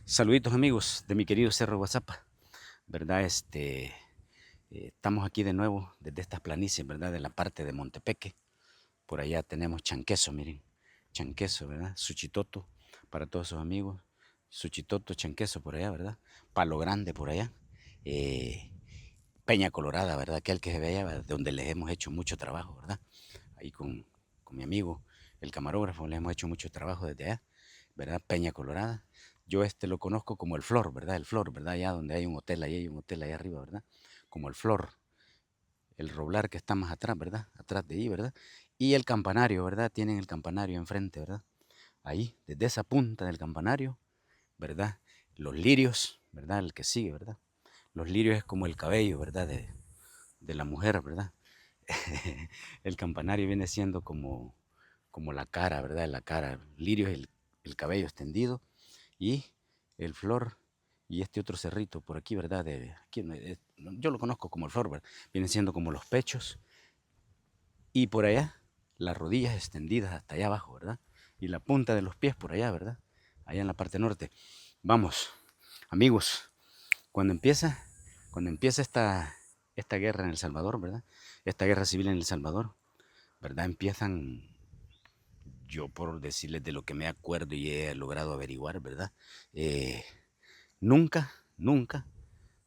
Saluditos amigos de mi querido Cerro Guazapa, ¿verdad? Estamos aquí de nuevo desde estas planicies, ¿verdad? De la parte de Montepeque. Por allá tenemos Chanqueso, miren, Chanqueso, ¿verdad? Suchitoto, para todos sus amigos. Suchitoto, Chanqueso por allá, ¿verdad? Palo Grande por allá. eh, Peña Colorada, ¿verdad? Aquel que se veía, ¿verdad? Donde les hemos hecho mucho trabajo, ¿verdad? Ahí con mi amigo, el camarógrafo, le hemos hecho mucho trabajo desde allá, ¿verdad? Peña Colorada. Yo lo conozco como el Flor, ¿verdad? El Flor, ¿verdad? Allá donde hay un hotel, ahí hay un hotel allá arriba, ¿verdad? Como el Flor, el Roblar que está más atrás, ¿verdad? Atrás de ahí, ¿verdad? Y el campanario, ¿verdad? Tienen el campanario enfrente, ¿verdad? Ahí, desde esa punta del campanario, ¿verdad? Los lirios, ¿verdad? El que sigue, ¿verdad? Los lirios es como el cabello, ¿verdad? De la mujer, ¿verdad? El campanario viene siendo como la cara, ¿verdad? La cara. Lirio es el cabello extendido y el flor y este otro cerrito por aquí, ¿verdad? Aquí, yo lo conozco como el flor, ¿verdad? Viene siendo como los pechos y por allá las rodillas extendidas hasta allá abajo, ¿verdad? Y la punta de los pies por allá, ¿verdad? Allá en la parte norte. Vamos, amigos, cuando empieza, cuando empieza esta guerra en El Salvador, ¿verdad? Esta guerra civil en El Salvador, ¿verdad? Empiezan, yo por decirles de lo que me acuerdo y he logrado averiguar, ¿verdad? Eh, nunca, nunca,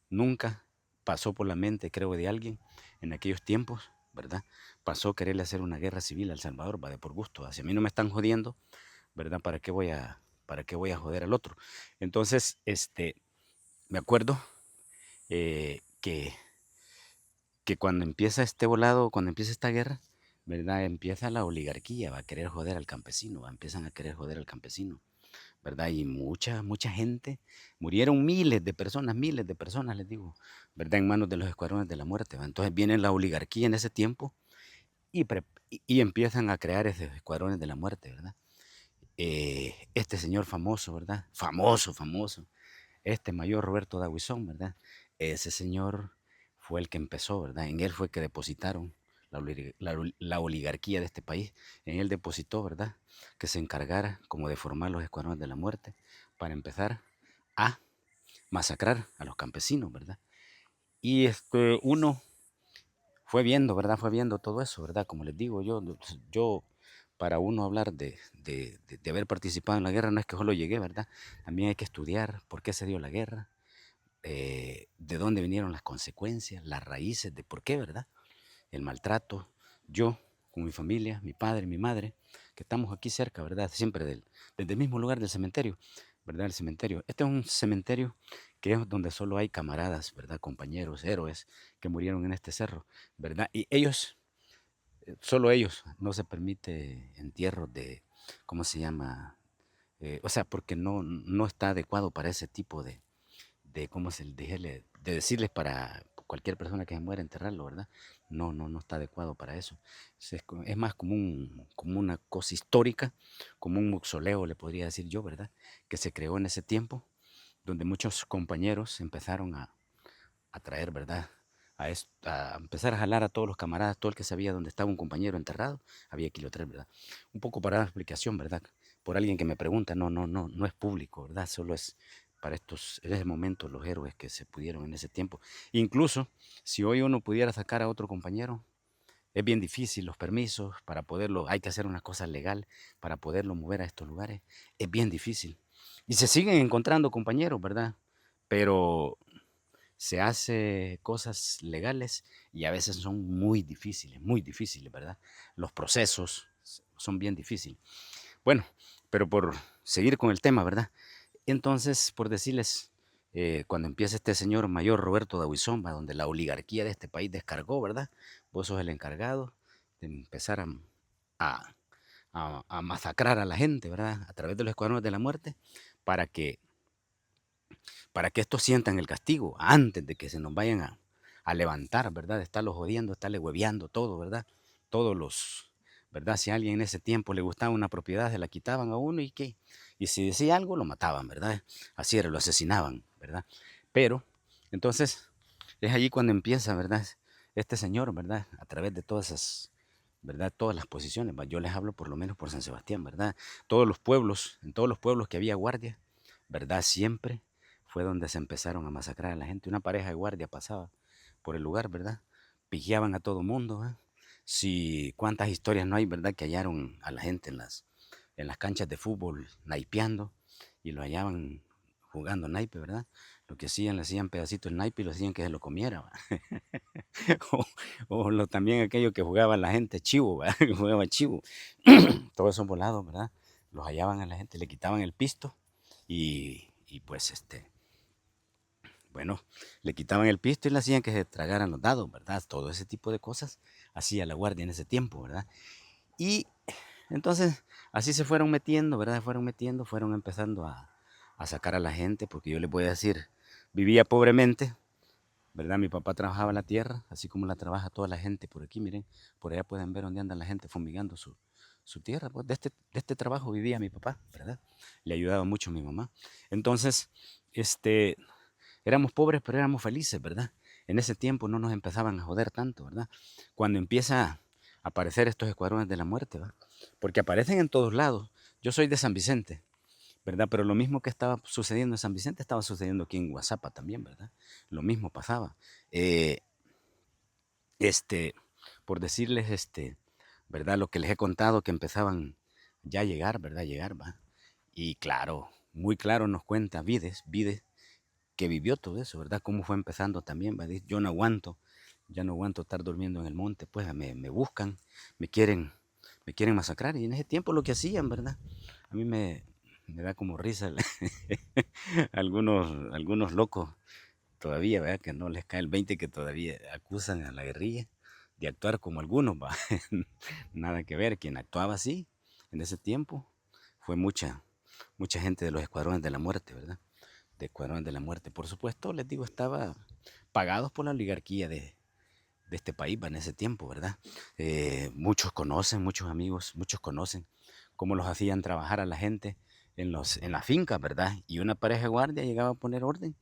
nunca pasó por la mente, creo, de alguien en aquellos tiempos, ¿verdad? Pasó quererle hacer una guerra civil a El Salvador, va de por gusto. Si a mí no me están jodiendo, ¿verdad? Para qué voy a joder al otro? Entonces, me acuerdo que cuando empieza este volado, cuando empieza esta guerra, ¿verdad? Empieza la oligarquía, va a querer joder al campesino, empiezan a querer joder al campesino, ¿verdad? Y mucha gente, murieron miles de personas, les digo, ¿verdad? En manos de los escuadrones de la muerte, ¿va? Entonces viene la oligarquía en ese tiempo y empiezan a crear esos escuadrones de la muerte, ¿verdad? Este señor famoso, ¿verdad? Famoso, famoso, este mayor Roberto Daguizón, ¿verdad? Ese señor fue el que empezó, ¿verdad? En él fue que depositaron la oligarquía de este país. En él depositó, ¿verdad? Que se encargara como de formar los escuadrones de la muerte para empezar a masacrar a los campesinos, ¿verdad? Y uno fue viendo, ¿verdad? Fue viendo todo eso, ¿verdad? Como les digo, yo para uno hablar de haber participado en la guerra, no es que solo llegué, ¿verdad? También hay que estudiar por qué se dio la guerra, de dónde vinieron las consecuencias, las raíces de por qué, ¿verdad? El maltrato. Yo, con mi familia, mi padre, mi madre, que estamos aquí cerca, ¿verdad? Siempre desde el mismo lugar del cementerio, ¿verdad? El cementerio. Este es un cementerio que es donde solo hay camaradas, ¿verdad? Compañeros, héroes que murieron en este cerro, ¿verdad? Y ellos, solo ellos, no se permite entierro de, ¿cómo se llama? O sea, porque no está adecuado para ese tipo de cómo se de decirles para cualquier persona que se muera enterrarlo, ¿verdad? No está adecuado para eso. Es más como una cosa histórica, como un mausoleo, le podría decir yo, ¿verdad? Que se creó en ese tiempo, donde muchos compañeros empezaron a traer, ¿verdad? A empezar a jalar a todos los camaradas, todo el que sabía dónde estaba un compañero enterrado, había que ir a traer, ¿verdad? Un poco para dar explicación, ¿verdad? Por alguien que me pregunta, no es público, ¿verdad? Solo es para en ese momento, los héroes que se pudieron en ese tiempo. Incluso, si hoy uno pudiera sacar a otro compañero, es bien difícil los permisos para poderlo, hay que hacer una cosa legal para poderlo mover a estos lugares, es bien difícil. Y se siguen encontrando compañeros, ¿verdad? Pero se hace cosas legales y a veces son muy difíciles, ¿verdad? Los procesos son bien difíciles. Bueno, pero por seguir con el tema, ¿verdad? Entonces, por decirles, cuando empieza este señor mayor Roberto Dabuizón, donde la oligarquía de este país descargó, ¿verdad? Vos sos el encargado de empezar a, a masacrar a la gente, ¿verdad? A través de los escuadrones de la muerte, para que estos sientan el castigo antes de que se nos vayan a levantar, ¿verdad? De estarlos jodiendo, estarle hueveando todo, ¿verdad? Todos ¿verdad? Si a alguien en ese tiempo le gustaba una propiedad, se la quitaban a uno y qué. Y si decía algo, lo mataban, ¿verdad? Así era, lo asesinaban, ¿verdad? Pero, entonces, es allí cuando empieza, ¿verdad? Este señor, ¿verdad? A través de todas esas, ¿verdad? Todas las posiciones, yo les hablo por lo menos por San Sebastián, ¿verdad? Todos los pueblos, en todos los pueblos que había guardia, ¿verdad? Siempre fue donde se empezaron a masacrar a la gente. Una pareja de guardia pasaba por el lugar, ¿verdad? Pigiaban a todo mundo, ¿verdad? Si, cuántas historias no hay, ¿verdad? Que hallaron a la gente en las canchas de fútbol naipeando y lo hallaban jugando naipe, ¿verdad? Lo que hacían, le hacían pedacitos el naipe y lo hacían que se lo comiera, ¿va? o, también aquello que jugaba la gente chivo, ¿verdad? Que jugaba chivo. Todos esos volados, ¿verdad? Los hallaban a la gente, le quitaban el pisto y pues bueno, le quitaban el pisto y le hacían que se tragaran los dados, ¿verdad? Todo ese tipo de cosas hacía la guardia en ese tiempo, ¿verdad? Y entonces así se fueron metiendo, ¿verdad? Fueron metiendo, fueron empezando a sacar a la gente, porque yo les voy a decir, vivía pobremente, ¿verdad? Mi papá trabajaba la tierra, así como la trabaja toda la gente por aquí, miren, por allá pueden ver dónde anda la gente fumigando su tierra, pues de este trabajo vivía mi papá, ¿verdad? Le ayudaba mucho a mi mamá. Entonces, este, éramos pobres, pero éramos felices, ¿verdad? En ese tiempo no nos empezaban a joder tanto, ¿verdad? Cuando empieza a aparecer estos escuadrones de la muerte, ¿verdad? Porque aparecen en todos lados. Yo soy de San Vicente, ¿verdad? Pero lo mismo que estaba sucediendo en San Vicente estaba sucediendo aquí en Guasapa también, ¿verdad? Lo mismo pasaba. Eh, este, por decirles, ¿verdad? Lo que les he contado, que empezaban ya a llegar, ¿verdad? Llegar, ¿va? Y claro, muy claro nos cuenta Vides, que vivió todo eso, ¿verdad? Cómo fue empezando también, ¿va? Dice, yo no aguanto, ya no aguanto estar durmiendo en el monte, pues me buscan, me quieren, me quieren masacrar. Y en ese tiempo lo que hacían, ¿verdad? A mí me da como risa algunos locos todavía, ¿verdad? Que no les cae el 20, que todavía acusan a la guerrilla de actuar como algunos, ¿va? Nada que ver, quien actuaba así en ese tiempo fue mucha gente de los escuadrones de la muerte, ¿verdad? De escuadrones de la muerte. Por supuesto, les digo, estaba pagados por la oligarquía de este país ¿va? En ese tiempo, ¿verdad? Muchos conocen, muchos amigos, muchos conocen cómo los hacían trabajar a la gente en las fincas, ¿verdad? Y una pareja de guardia llegaba a poner orden,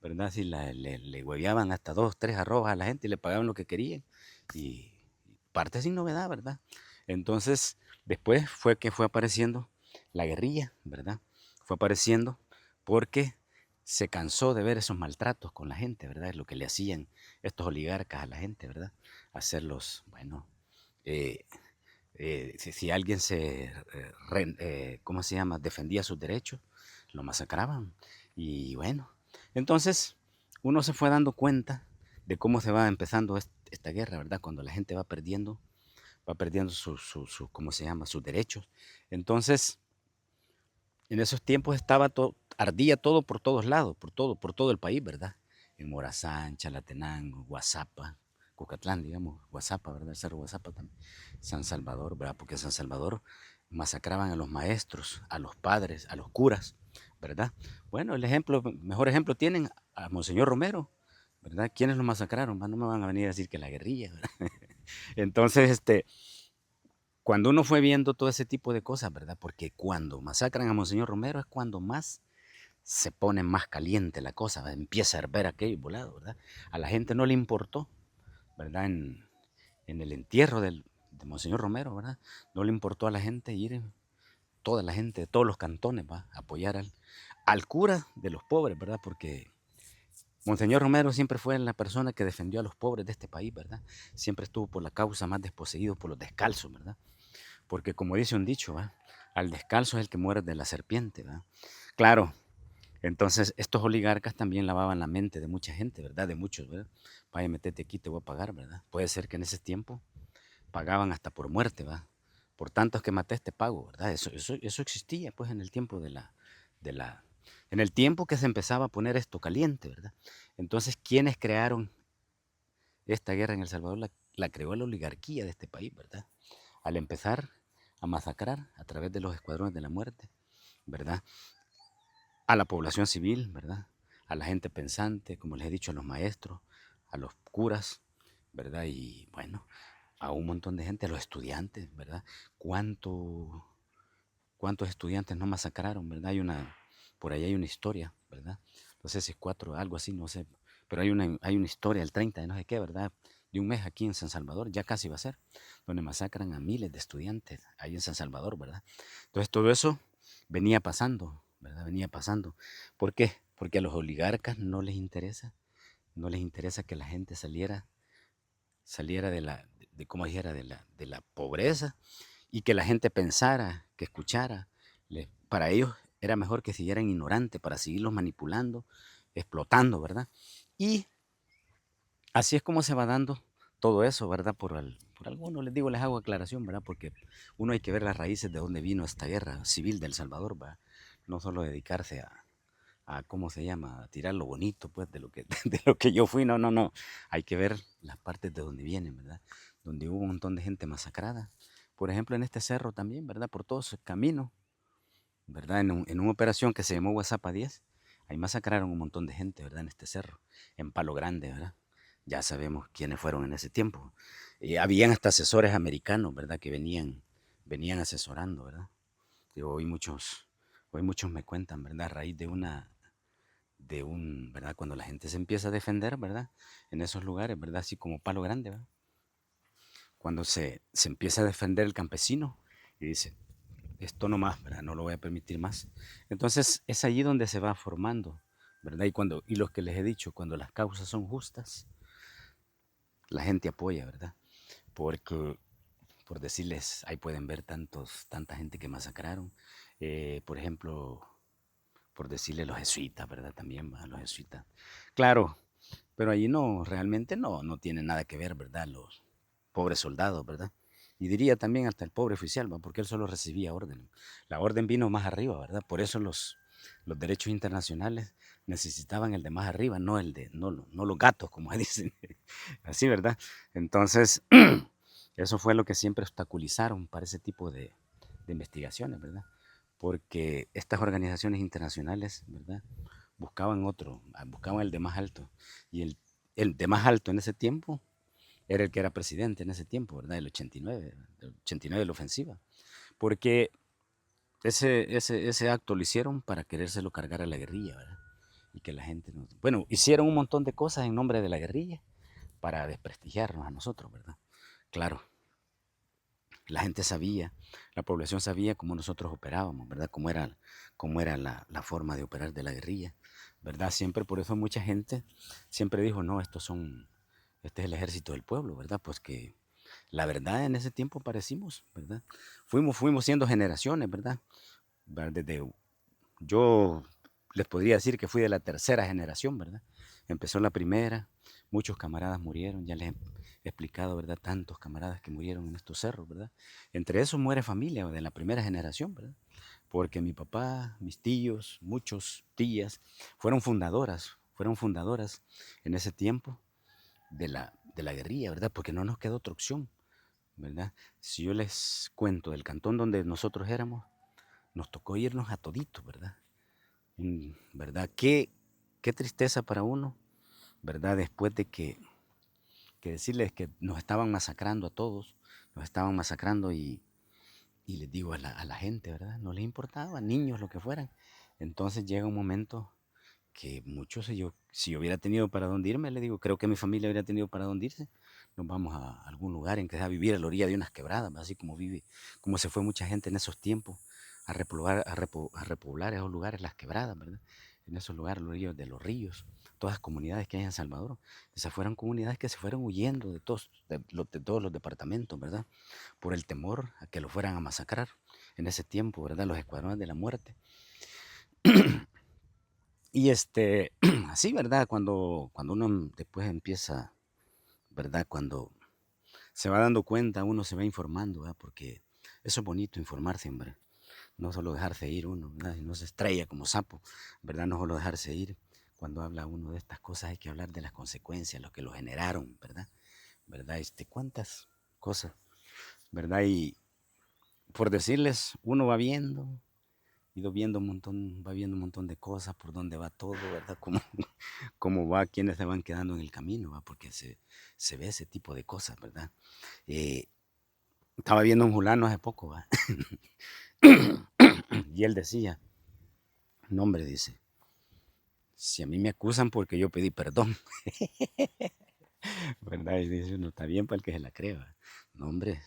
¿verdad? Si le hueveaban hasta 2, 3 arrobas a la gente y le pagaban lo que querían. Y parte sin novedad, ¿verdad? Entonces, después fue que fue apareciendo la guerrilla, ¿verdad? Fue apareciendo porque se cansó de ver esos maltratos con la gente, ¿verdad? Es lo que le hacían estos oligarcas a la gente, ¿verdad? Hacerlos, bueno, eh, si alguien ¿cómo se llama? Defendía sus derechos, lo masacraban. Y bueno, entonces uno se fue dando cuenta de cómo se va empezando esta guerra, ¿verdad? Cuando la gente va perdiendo ¿cómo se llama? Sus derechos. Entonces, en esos tiempos ardía todo por todos lados, por todo el país, ¿verdad? En Morazán, Chalatenango, Guasapa, Cucatlán, digamos, Guasapa, ¿verdad? El Cerro Guasapa también. San Salvador, ¿verdad? Porque en San Salvador masacraban a los maestros, a los padres, a los curas, ¿verdad? Bueno, mejor ejemplo tienen a Monseñor Romero, ¿verdad? ¿Quiénes lo masacraron? No me van a venir a decir que la guerrilla, ¿verdad? Entonces, cuando uno fue viendo todo ese tipo de cosas, ¿verdad? Porque cuando masacran a Monseñor Romero es cuando más se pone más caliente la cosa, ¿verdad? Empieza a herver aquello volado, ¿verdad? A la gente no le importó, ¿verdad? En el entierro de Monseñor Romero, ¿verdad? No le importó a la gente ir, toda la gente de todos los cantones, ¿va? A apoyar al cura de los pobres, ¿verdad? Porque Monseñor Romero siempre fue la persona que defendió a los pobres de este país, ¿verdad? Siempre estuvo por la causa más desposeídos, por los descalzos, ¿verdad? Porque como dice un dicho, ¿va? Al descalzo es el que muere de la serpiente, ¿va? Claro, entonces estos oligarcas también lavaban la mente de mucha gente, ¿verdad? De muchos, ¿verdad? Vaya, metete aquí, te voy a pagar, ¿verdad? Puede ser que en ese tiempo pagaban hasta por muerte, ¿va? Por tantos que mates te pago, ¿verdad? Eso existía, pues, en el tiempo de la, en el tiempo que se empezaba a poner esto caliente, ¿verdad? Entonces, ¿quiénes crearon esta guerra en El Salvador? La creó la oligarquía de este país, ¿verdad? Al empezar a masacrar a través de los escuadrones de la muerte, ¿verdad? A la población civil, ¿verdad? A la gente pensante, como les he dicho, a los maestros, a los curas, ¿verdad? Y bueno, a un montón de gente, a los estudiantes, ¿verdad? ¿Cuánto, ¿Cuántos estudiantes no masacraron, ¿verdad? Por ahí hay una historia, ¿verdad? No sé si es cuatro, algo así, no sé, pero hay una historia, el 30 de no sé qué, ¿verdad? De un mes aquí en San Salvador, ya casi va a ser, donde masacran a miles de estudiantes ahí en San Salvador, ¿verdad? Entonces todo eso venía pasando, ¿verdad? Venía pasando. ¿Por qué? Porque a los oligarcas no les interesa que la gente saliera como dijera, de la pobreza y que la gente pensara, que escuchara. Para ellos era mejor que siguieran ignorantes para seguirlos manipulando, explotando, ¿verdad? Y así es como se va dando todo eso, ¿verdad? Por algunos les digo, les hago aclaración, ¿verdad? Porque uno hay que ver las raíces de dónde vino esta guerra civil de El Salvador, ¿verdad? No solo dedicarse a ¿cómo se llama? A tirar lo bonito, pues, de lo que, de lo que yo fui, no, no, no. Hay que ver las partes de donde vienen, ¿verdad? Donde hubo un montón de gente masacrada. Por ejemplo, en este cerro también, ¿verdad? Por todo ese camino, ¿verdad? En una operación que se llamó WhatsApp 10, ahí masacraron un montón de gente, ¿verdad? En este cerro, en Palo Grande, ¿verdad? Ya sabemos quiénes fueron en ese tiempo. Habían hasta asesores americanos, ¿verdad? Que venían asesorando, ¿verdad? Y hoy muchos me cuentan, ¿verdad? A raíz ¿verdad? Cuando la gente se empieza a defender, ¿verdad? En esos lugares, ¿verdad? Así como Palo Grande, ¿verdad? Cuando se empieza a defender el campesino y dice, esto no más, ¿verdad? No lo voy a permitir más. Entonces es allí donde se va formando, ¿verdad? Y los que les he dicho, cuando las causas son justas, la gente apoya, ¿verdad? Porque, por decirles, ahí pueden ver tanta gente que masacraron. Por ejemplo, por decirle los jesuitas, ¿verdad? También, ¿verdad? Los jesuitas. Claro, pero allí no, realmente no tiene nada que ver, ¿verdad? Los pobres soldados, ¿verdad? Y diría también hasta el pobre oficial, ¿va? Porque él solo recibía orden. La orden vino más arriba, ¿verdad? Por eso los derechos internacionales necesitaban el de más arriba, no los gatos, como dicen. Así, ¿verdad? Entonces, eso fue lo que siempre obstaculizaron para ese tipo de investigaciones, ¿verdad? Porque estas organizaciones internacionales, ¿verdad? Buscaban el de más alto. Y el de más alto en ese tiempo era el que era presidente en ese tiempo, ¿verdad? El 89 de la ofensiva. Porque ese acto lo hicieron para querérselo cargar a la guerrilla, ¿verdad? Y que la gente nos... Bueno, hicieron un montón de cosas en nombre de la guerrilla para desprestigiarnos a nosotros, ¿verdad? Claro, la gente sabía, la población sabía cómo nosotros operábamos, ¿verdad? Cómo era la forma de operar de la guerrilla, ¿verdad? Siempre, por eso mucha gente siempre dijo, no, este es el ejército del pueblo, ¿verdad? Pues que la verdad en ese tiempo parecimos, ¿verdad? Fuimos siendo generaciones, ¿verdad? Desde, yo les podría decir que fui de la tercera generación, ¿verdad? Empezó la primera, muchos camaradas murieron, ya les he explicado, ¿verdad? Tantos camaradas que murieron en estos cerros, ¿verdad? Entre esos muere familia de la primera generación, ¿verdad? Porque mi papá, mis tíos, muchos tías, fueron fundadoras en ese tiempo de la guerrilla, ¿verdad? Porque no nos quedó otra opción, ¿verdad? Si yo les cuento del cantón donde nosotros éramos, nos tocó irnos a toditos, ¿verdad? ¿Verdad? Qué tristeza para uno, ¿verdad? Después de que decirles que nos estaban masacrando a todos, nos estaban masacrando y les digo a la gente, ¿verdad? No les importaba, niños, lo que fueran. Entonces llega un momento que muchos, si yo hubiera tenido para dónde irme, le digo, creo que mi familia hubiera tenido para dónde irse, nos vamos a algún lugar en que sea vivir a la orilla de unas quebradas, así como se fue mucha gente en esos tiempos a repoblar esos lugares, las quebradas, ¿verdad? En esos lugares, los ríos de los ríos, todas las comunidades que hay en Salvador, esas fueron comunidades que se fueron huyendo de todos los departamentos, ¿verdad? Por el temor a que lo fueran a masacrar en ese tiempo, ¿verdad? Los escuadrones de la muerte. Y así, ¿verdad? Cuando uno después empieza, ¿verdad? Cuando se va dando cuenta, uno se va informando, ¿verdad? Porque eso es bonito, informarse, hombre. No solo dejarse ir uno, ¿verdad? Y no se estrella como sapo, ¿verdad? No solo dejarse ir. Cuando habla uno de estas cosas hay que hablar de las consecuencias, lo que lo generaron, ¿verdad? ¿Verdad? Cuántas cosas, ¿verdad? Y por decirles, uno va viendo un montón de cosas, por dónde va todo, ¿verdad? Cómo va, quiénes se van quedando en el camino, ¿va? Porque se ve ese tipo de cosas, ¿verdad? Eh, Estaba viendo un fulano hace poco, ¿va? Y él decía, no hombre, dice, si a mí me acusan porque yo pedí perdón, ¿verdad? Y dice uno, está bien para el que se la cree, ¿va? No hombre,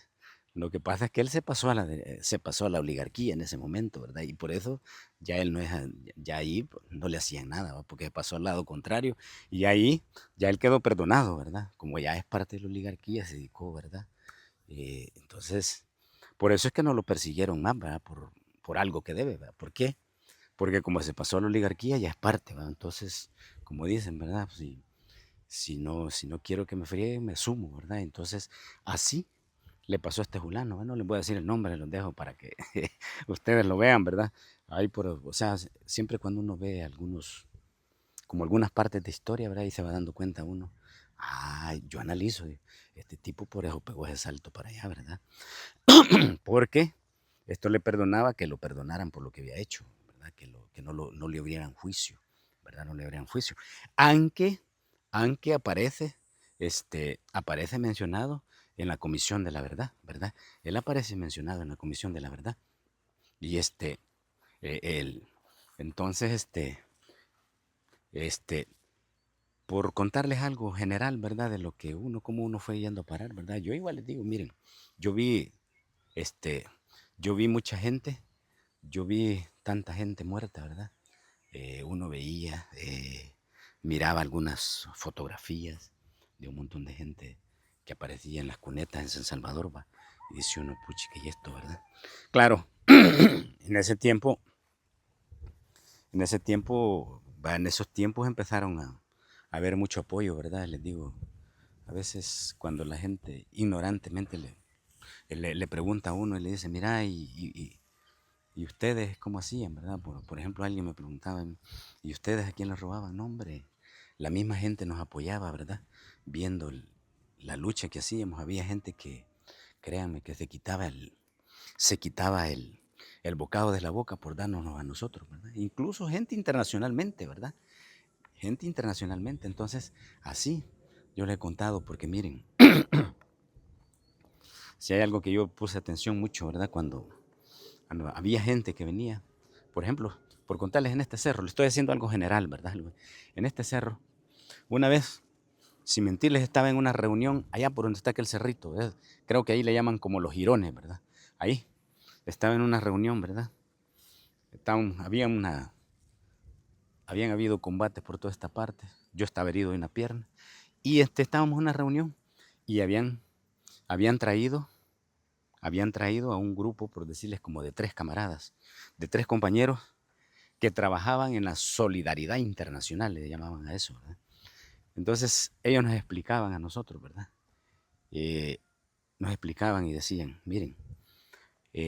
Lo que pasa es que él se pasó a la oligarquía en ese momento, ¿verdad? Y por eso ya él no es, ya ahí pues, no le hacían nada, ¿va? Porque pasó al lado contrario y ahí ya él quedó perdonado, ¿verdad? Como ya es parte de la oligarquía, se dedicó, ¿verdad? Entonces, por eso es que no lo persiguieron más, ¿verdad? Por algo que debe, ¿verdad? ¿Por qué? Porque como se pasó a la oligarquía ya es parte, ¿verdad? Entonces, como dicen, ¿verdad? Pues, si no quiero que me frieguen, me sumo, ¿verdad? Entonces, así le pasó a este fulano, no les voy a decir el nombre, los dejo para que ustedes lo vean, ¿verdad? Ahí o sea, siempre cuando uno ve como algunas partes de historia, ¿verdad? Y se va dando cuenta uno, yo analizo, este tipo por eso pegó ese salto para allá, ¿verdad? Porque esto le perdonaba que lo perdonaran por lo que había hecho, ¿verdad? Que no le abrieran juicio, ¿verdad? No le abrieran juicio. Aunque, aunque aparece mencionado en la Comisión de la Verdad, ¿verdad? Él aparece mencionado en la Comisión de la Verdad. Y él, entonces, este, por contarles algo general, ¿verdad? De lo que cómo uno fue yendo a parar, ¿verdad? Yo igual les digo, miren, yo vi, este, yo vi mucha gente, yo vi tanta gente muerta, ¿verdad? Uno veía, miraba algunas fotografías de un montón de gente que aparecía en las cunetas en San Salvador, va, y dice uno, puchica, y esto, ¿verdad? Claro, en ese tiempo, en esos tiempos empezaron a haber mucho apoyo, ¿verdad? Les digo, a veces cuando la gente ignorantemente le pregunta a uno y le dice, mira, ¿y ustedes cómo hacían, verdad? Por ejemplo, alguien me preguntaba, ¿y ustedes a quién les robaban? No, hombre, la misma gente nos apoyaba, ¿verdad? Viendo la lucha que hacíamos. Había gente que, créanme, que se quitaba el bocado de la boca por darnos a nosotros, ¿verdad? Incluso gente internacionalmente, ¿verdad? Gente internacionalmente. Entonces, así yo le he contado, porque miren, si hay algo que yo puse atención mucho, ¿verdad? Cuando había gente que venía, por ejemplo, por contarles en este cerro, le estoy haciendo algo general, ¿verdad? En este cerro, una vez, sin mentirles, estaba en una reunión allá por donde está aquel cerrito, ¿verdad? Creo que ahí le llaman como los jirones, ¿verdad? Ahí, estaba en una reunión, ¿verdad? Habían habido combates por toda esta parte, yo estaba herido de una pierna, y estábamos en una reunión y habían traído, habían traído a un grupo, por decirles, como de 3 camaradas, de 3 compañeros que trabajaban en la solidaridad internacional, le llamaban a eso, ¿verdad? Entonces ellos nos explicaban a nosotros, ¿verdad? Eh, Nos explicaban y decían, miren,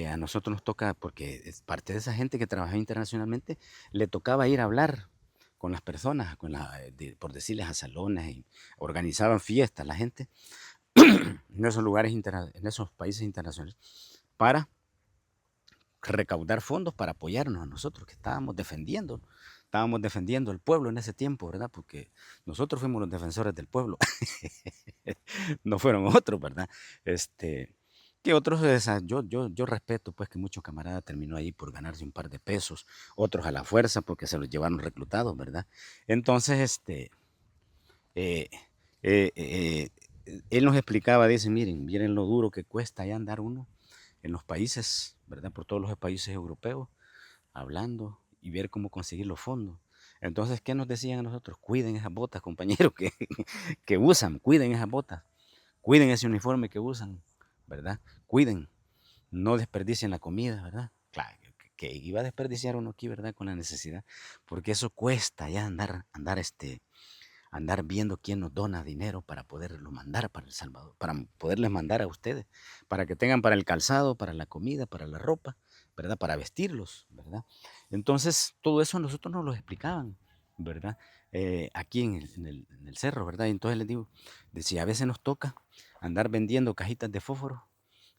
a nosotros nos toca, porque es parte de esa gente que trabaja internacionalmente, le tocaba ir a hablar con las personas, por decirles a salones, y organizaban fiestas la gente en esos lugares, en esos países internacionales, para recaudar fondos para apoyarnos a nosotros, que estábamos defendiendo el pueblo en ese tiempo, ¿verdad? Porque nosotros fuimos los defensores del pueblo, no fueron otros, ¿verdad? Que otros, yo respeto pues que muchos camaradas terminó ahí por ganarse un par de pesos, otros a la fuerza porque se los llevaron reclutados, ¿verdad? Entonces, eh, eh, eh, él nos explicaba, dice, miren lo duro que cuesta allá andar uno en los países, ¿verdad? Por todos los países europeos, hablando y ver cómo conseguir los fondos. Entonces, ¿qué nos decían a nosotros? Cuiden esas botas, compañeros, que usan, cuiden esas botas, cuiden ese uniforme que usan, ¿verdad? Cuiden, no desperdicien la comida, ¿verdad? Claro, que iba a desperdiciar uno aquí, ¿verdad? Con la necesidad, porque eso cuesta ya andar viendo quién nos dona dinero para poderlo mandar para El Salvador, para poderles mandar a ustedes, para que tengan para el calzado, para la comida, para la ropa, ¿verdad? Para vestirlos, ¿verdad? Entonces, todo eso nosotros nos lo explicaban, ¿verdad? Aquí en el cerro, ¿verdad? Y entonces les digo, decía, a veces nos toca andar vendiendo cajitas de fósforo,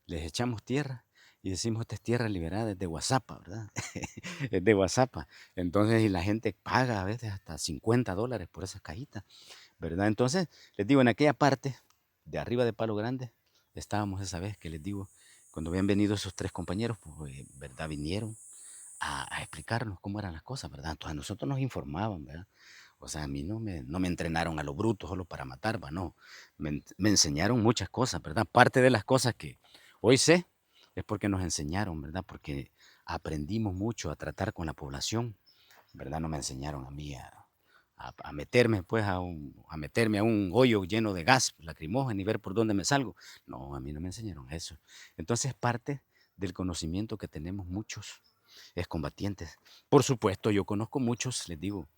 les echamos tierra y decimos, esta es tierra liberada, es de WhatsApp, ¿verdad? Es de WhatsApp. Entonces, y la gente paga a veces hasta $50 por esas cajitas, ¿verdad? Entonces, les digo, en aquella parte de arriba de Palo Grande, estábamos esa vez que les digo, cuando habían venido esos 3 compañeros, pues, ¿verdad? Vinieron a explicarnos cómo eran las cosas, ¿verdad? Entonces, a nosotros nos informaban, ¿verdad? O sea, a mí no me entrenaron a lo bruto solo para matar, ¿va? No, me enseñaron muchas cosas, ¿verdad? Parte de las cosas que Hoy sé, es porque nos enseñaron, ¿verdad? Porque aprendimos mucho a tratar con la población, ¿verdad? No me enseñaron a mí a meterme, pues, a meterme a un hoyo lleno de gas lacrimógeno y ver por dónde me salgo. No, a mí no me enseñaron eso. Entonces, parte del conocimiento que tenemos muchos excombatientes. Por supuesto, yo conozco muchos, les digo,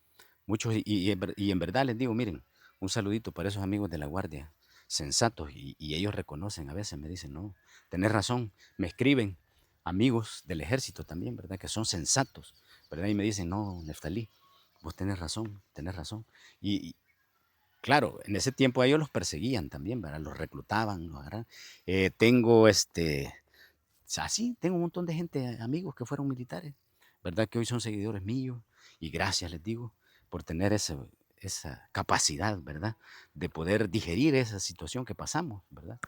muchos, y en verdad les digo, miren, un saludito para esos amigos de la Guardia, sensatos, y ellos reconocen, a veces me dicen, no, tenés razón, me escriben amigos del ejército también, ¿verdad? Que son sensatos, ¿verdad? Y me dicen, no, Neftalí, vos tenés razón, tenés razón. Y claro, en ese tiempo a ellos los perseguían también, ¿verdad? Los reclutaban, los agarraban. Tengo así, tengo un montón de gente, amigos que fueron militares, ¿verdad? Que hoy son seguidores míos y gracias les digo por tener esa capacidad, ¿verdad? De poder digerir esa situación que pasamos, ¿verdad?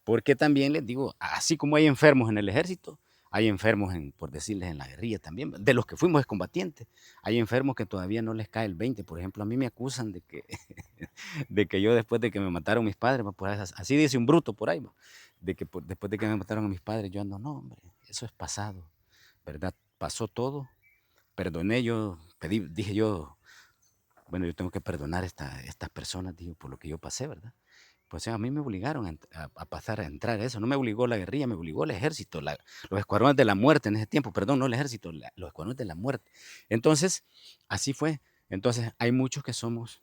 Porque también les digo, así como hay enfermos en el ejército, hay enfermos, por decirles, en la guerrilla también, de los que fuimos excombatientes. Hay enfermos que todavía no les cae el 20. Por ejemplo, a mí me acusan de que, de que yo después de que me mataron mis padres, pues así dice un bruto por ahí, de que después de que me mataron a mis padres, yo ando, no, hombre, eso es pasado, ¿verdad? Pasó todo, perdoné, yo pedí, dije yo, bueno, yo tengo que perdonar a estas personas, digo, por lo que yo pasé, ¿verdad? Pues a mí me obligaron a pasar a entrar a eso, no me obligó la guerrilla, me obligó el ejército, los escuadrones de la muerte en ese tiempo, perdón, no el ejército, los escuadrones de la muerte. Entonces, así fue. Entonces, hay muchos que somos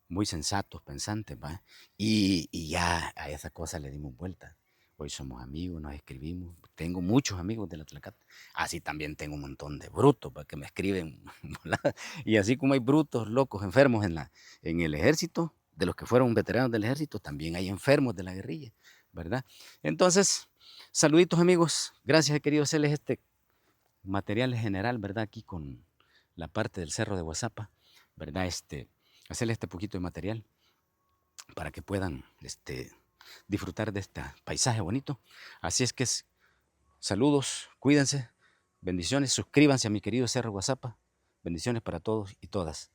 muy sensatos, pensantes, ¿va? Y ya a esa cosa le dimos vuelta. Hoy somos amigos, nos escribimos. Tengo muchos amigos de la Tlacata. Así también tengo un montón de brutos, ¿va? Que me escriben. Y así como hay brutos, locos, enfermos en el ejército, de los que fueron veteranos del ejército, también hay enfermos de la guerrilla, ¿verdad? Entonces, saluditos amigos. Gracias, he querido hacerles este material general, ¿verdad? Aquí con la parte del cerro de Guazapa, ¿verdad? Hacerles este poquito de material para que puedan disfrutar de este paisaje bonito. Así es que saludos, cuídense, bendiciones, suscríbanse a mi querido Cerro Guazapa. Bendiciones para todos y todas.